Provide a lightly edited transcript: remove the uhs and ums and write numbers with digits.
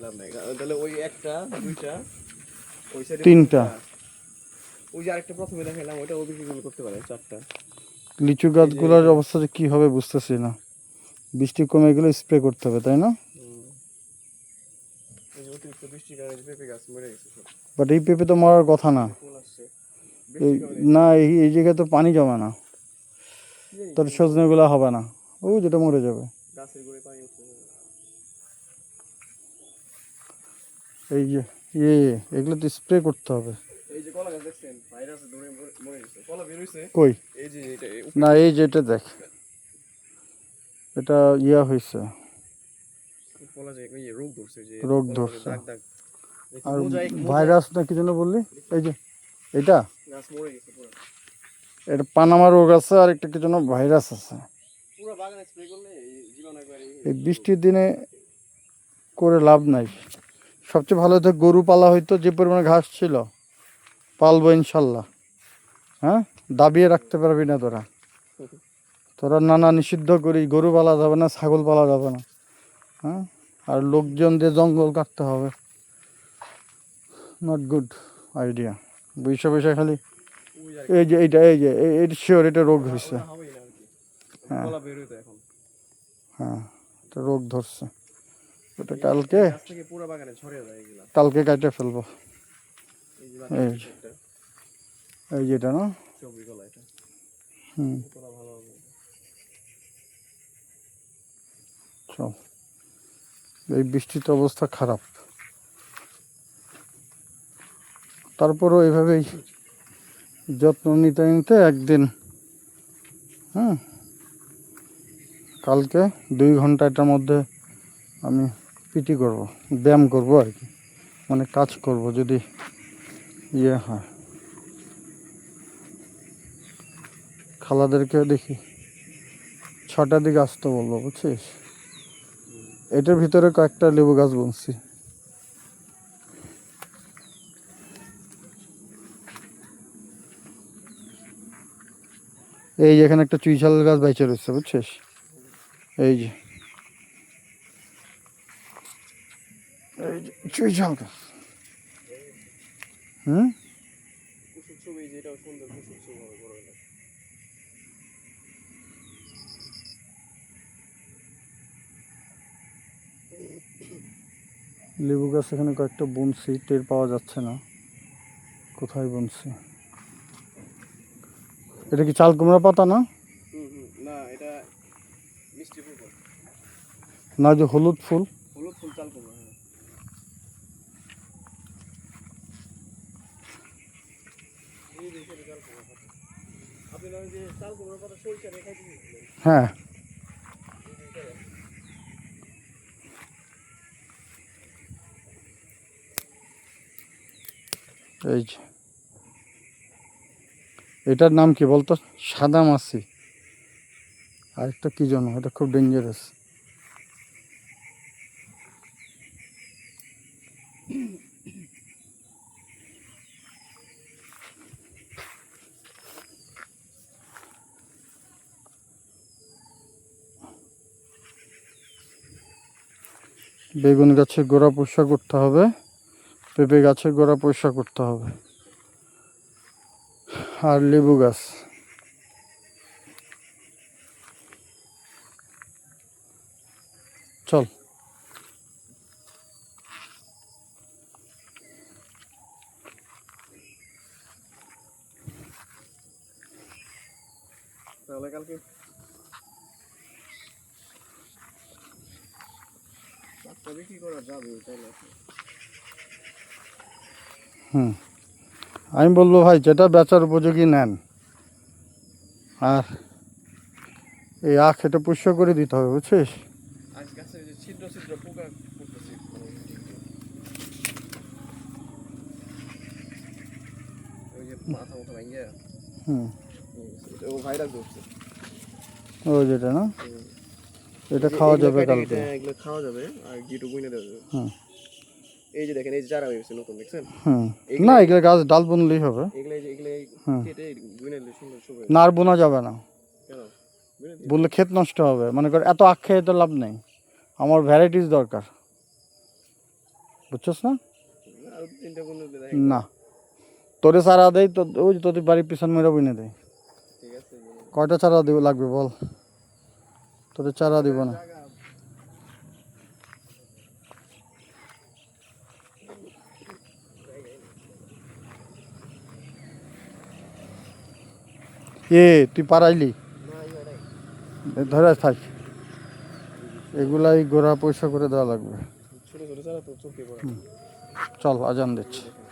লাভ নাই তাহলে ওই একটা দুইটা ওই সাইডে তিনটা ওই যে আরেকটা প্রথমে দেখাইলাম ওইটা অভিযোগ করতে পারে চারটা। লিচু গাছগুলোর অবস্থা যে কি হবে বুঝতেছি না, বৃষ্টি কমে গেলে স্প্রে করতে হবে তাই না? বাট এই পেঁপে তো মরার কথা না, না এই জায়গায় তো পানি জমে না, তোর সজনে গুলা হবে না, ও যেটা মরে যাবে। এই যে এগুলো তো স্প্রে করতে হবে। কই না এই যে এটা দেখ, এটা ইয়া হয়েছে, রোগ ধরছে। আর ভাইরাস না কি যেন বললি, এই যে এটা এটা পানামা রোগ আছে, আর একটা কি যেন ভাইরাস আছে। এই বৃষ্টির দিনে করে লাভ নাই, সবচেয়ে ভালো হতো গরু পালা হইতো, যে পরিমাণে ঘাস ছিল পালবো ইনশাল্লাহ। হ্যাঁ, দাবিয়ে রাখতে পারবি না তোরা, তোরা নানা নিষিদ্ধ করি, গরু পালা যাবে না, ছাগল পালা যাবে না। হ্যাঁ, আর লোকজন দিয়ে জঙ্গল কাটতে হবে, নট গুড আইডিয়া। বৈশা বৈশা খালি এই যে এইটা শিওর এটা রোগ হয়েছে। হ্যাঁ হ্যাঁ, এটা রোগ ধরছে, ওটা কালকে কাটে ফেলবো। এই যেটা না, চল, এই বৃষ্টিতে অবস্থা খারাপ, তারপরও এইভাবেই যত্ন নিতে নিতে একদিন, হ্যাঁ কালকে 2 ঘন্টা এটার মধ্যে আমি পিটি করব, ব্যায়াম করব আর কি, মানে কাজ করব যদি ইয়ে হয়। খালাদেরকে দেখি 6টার দিকে আসতে বলবো, বুঝছিস? এটার ভিতরে কয়েকটা লেবু গাছ বুনছি। এই যে এখানে একটা চুইঝাল গাছ বাইচে রয়েছে, বুঝছিস? এই যে চুইঝাল গাছ। লেবু গাছ এখানে কয়েকটা বুনছি, টের পাওয়া যাচ্ছে না কোথায় বুনছি। এটা কি চাল কুমড়া পাতা না? না, যে হলুদ ফুল, চাল কুমড়া। হ্যাঁ, এই যে এটার নাম কি বলতো? সাদা মাছি, আরেকটা কি জানো, এটা খুব ডেঞ্জারাস। বেগুন গাছের গোড়া পরিষ্কার করতে হবে, পেঁপে গাছের গোড়া পরিষ্কার করতে হবে, আর লেবু গাছ। চল, তাহলে কালকে আমি বলবো ভাই যেটা বেচার উপযোগী নেন, আর এই আখ এটা পরিষ্কার করে দিতে হবে, বুঝছিস? ওই যেটা না, এটা খাওয়া যাবে কালকে, এগুলো খাওয়া যাবে আর গিটু বুনে দেওয়া যাবে। এই যে দেখেন, এই যে চারা হয়েছে নতুন, দেখছেন? না এগুলো গাছ ডাল বুনলেই হবে, এগুলো কেটে বুনে দিলে সুন্দর শোভা। না আর বোনা যাবে না, বললে ক্ষেত নষ্ট হবে। মনে কর এত আখ খেয়ে তো লাভ নেই, আমার ভ্যারাইটিস দরকার। বুঝছস না? আর তিনটা বুনে দে দেখ। না, তোরে চারা দেয় তো, ওই যে তোদের বাড়ির পিছন মেয়েরা বুনে দেয়। ঠিক আছে বুনে। কয়টা চারা দিব লাগবে বল, তোদের চারা দিব না। জায়গা তুই পারাইলি, নাই নাই। ধরে থাক, এগুলাই গোড়া পয়সা করে দেওয়া লাগবে। ছোট ছোট চারা তো চোখে পড়ে। চল আজান দিচ্ছে। দেখেন